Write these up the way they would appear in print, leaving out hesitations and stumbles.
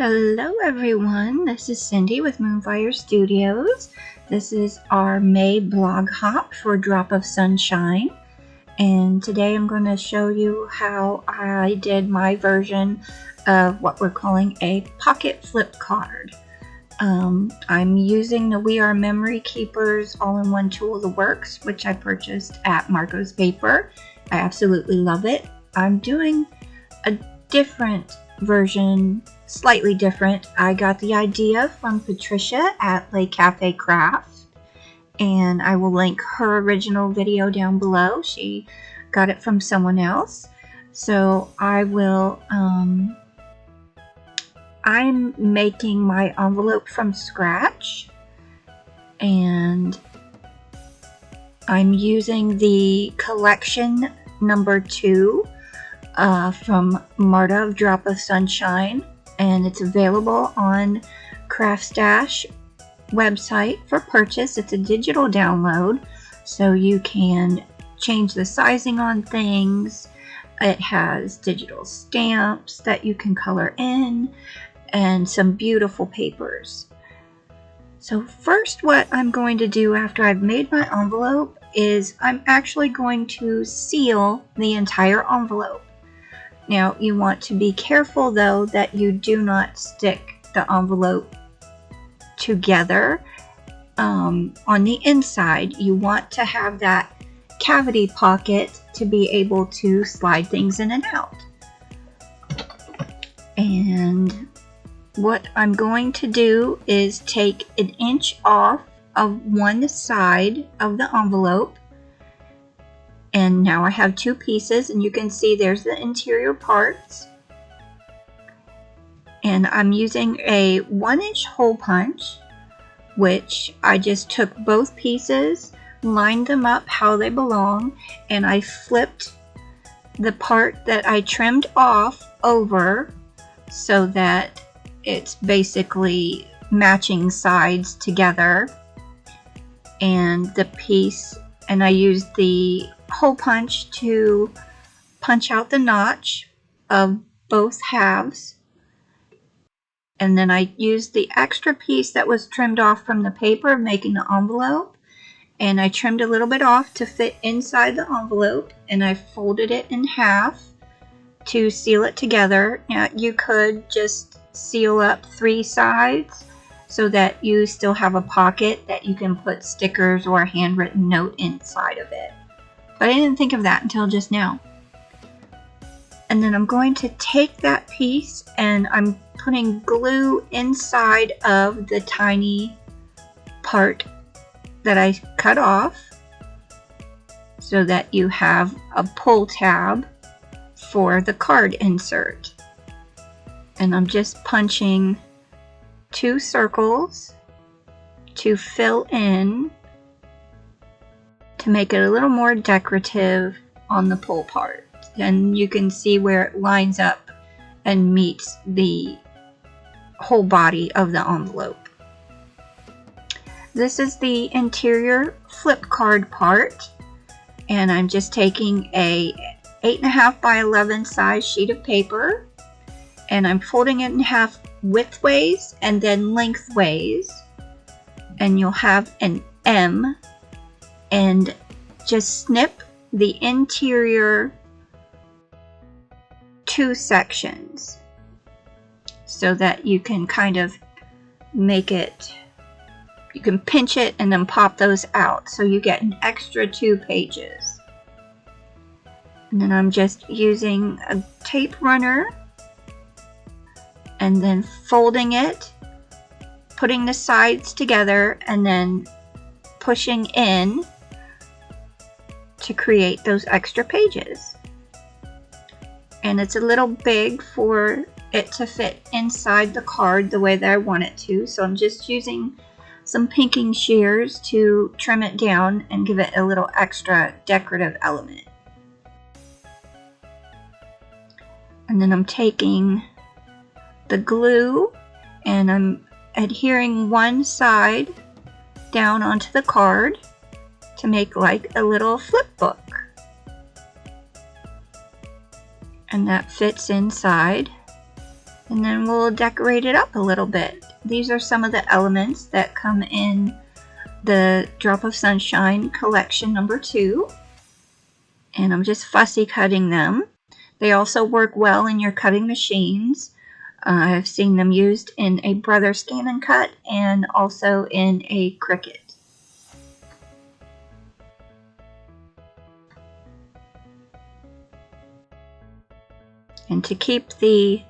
Hello everyone, this is Cindy with Moonfire Studios. This is our May blog hop for Drop of Sunshine, and today I'm going to show you how I did my version of what we're calling a pocket flip card. I'm using the We Are Memory Keepers all-in-one tool of the works, which I purchased at Marco's Paper. I absolutely love it. I'm doing a different version, slightly different. I got the idea from Patricia at Le Cafe Craft, and I will link her original video down below. She got it from someone else. So I will, I'm making my envelope from scratch, and I'm using the collection number 2 from Marta of Drop of Sunshine, and it's available on CraftStash website for purchase. It's a digital download, so you can change the sizing on things. It has digital stamps that you can color in and some beautiful papers. So first, what I'm going to do after I've made my envelope is I'm actually going to seal the entire envelope. Now, you want to be careful though that you do not stick the envelope together. On the inside, you want to have that cavity pocket to be able to slide things in and out. And what I'm going to do is take 1 inch off of one side of the envelope. And now I have 2 pieces, and you can see there's the interior parts. And I'm using a 1-inch hole punch, which I just took both pieces, lined them up how they belong, and I flipped the part that I trimmed off over so that it's basically matching sides together. And the piece, and I used the hole punch to punch out the notch of both halves, and then I used the extra piece that was trimmed off from the paper making the envelope, and I trimmed a little bit off to fit inside the envelope, and I folded it in half to seal it together. Now you could just seal up 3 sides so that you still have a pocket that you can put stickers or a handwritten note inside of it. But I didn't think of that until just now. And then I'm going to take that piece and I'm putting glue inside of the tiny part that I cut off so that you have a pull tab for the card insert. And I'm just punching 2 circles to fill in to make it a little more decorative on the pull part. And you can see where it lines up and meets the whole body of the envelope. This is the interior flip card part, and I'm just taking a 8.5 by 11 size sheet of paper, and I'm folding it in half widthways and then lengthways, and you'll have an M, and just snip the interior 2 sections so that you can kind of make it, you can pinch it and then pop those out so you get an extra 2 pages. And then I'm just using a tape runner and then folding it, putting the sides together, and then pushing in to create those extra pages. And it's a little big for it to fit inside the card the way that I want it to, so I'm just using some pinking shears to trim it down and give it a little extra decorative element. And then I'm taking the glue and I'm adhering one side down onto the card to make like a little flip book. And that fits inside. And then we'll decorate it up a little bit. These are some of the elements that come in the Drop of Sunshine collection number 2. And I'm just fussy cutting them. They also work well in your cutting machines. I've seen them used in a Brother Scan and Cut and also in a Cricut. And to keep the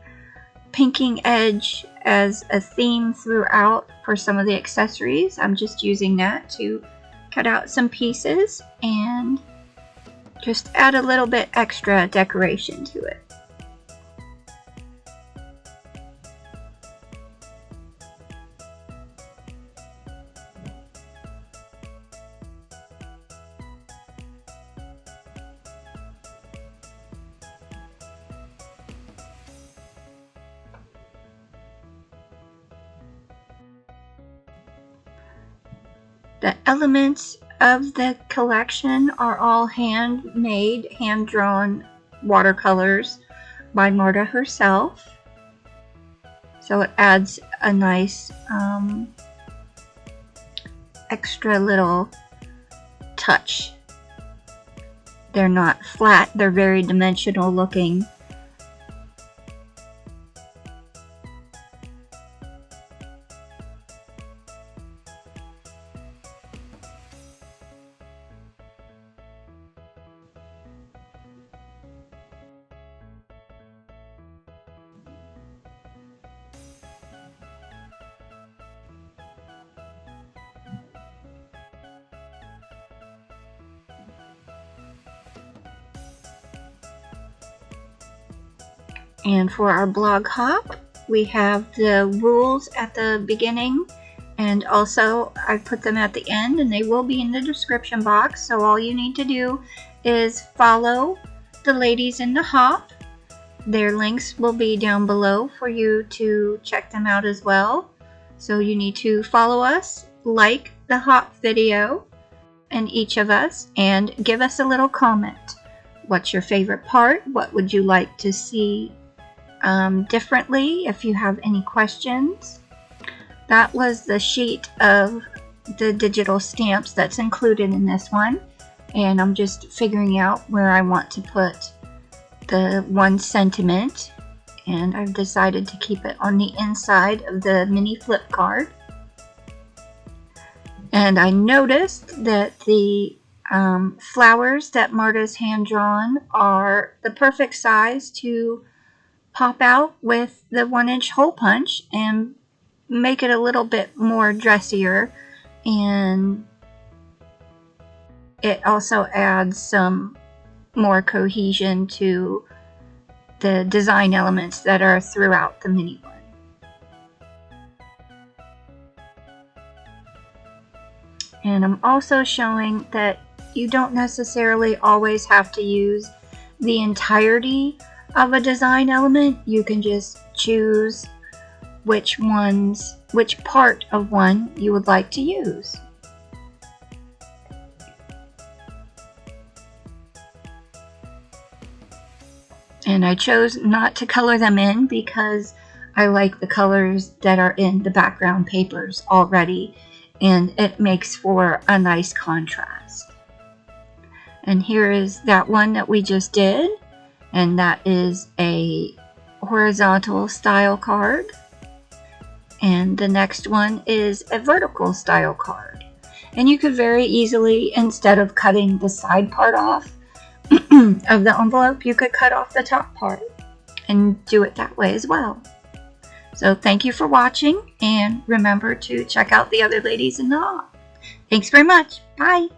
pinking edge as a theme throughout for some of the accessories, I'm just using that to cut out some pieces and just add a little bit extra decoration to it. The elements of the collection are all handmade, hand-drawn watercolors by Marta herself. So it adds a nice extra little touch. They're not flat, they're very dimensional looking. And for our blog hop, we have the rules at the beginning, and also I put them at the end, and they will be in the description box. So all you need to do is follow the ladies in the hop. Their links will be down below for you to check them out as well. So you need to follow us, like the hop video, and each of us, and give us a little comment. What's your favorite part? What would you like to see differently? If you have any questions. That was the sheet of the digital stamps that's included in this one, and I'm just figuring out where I want to put the one sentiment, and I've decided to keep it on the inside of the mini flip card. And I noticed that the flowers that Marta's hand drawn are the perfect size to pop out with the 1-inch hole punch and make it a little bit more dressier, and it also adds some more cohesion to the design elements that are throughout the mini one. And I'm also showing that you don't necessarily always have to use the entirety of a design element. You can just choose which part of one you would like to use. And I chose not to color them in because I like the colors that are in the background papers already, and it makes for a nice contrast. And here is that one that we just did, and that is a horizontal style card. And the next one is a vertical style card. And you could very easily, instead of cutting the side part off of the envelope, you could cut off the top part and do it that way as well. So thank you for watching, and remember to check out the other ladies in the hop. Thanks very much. Bye.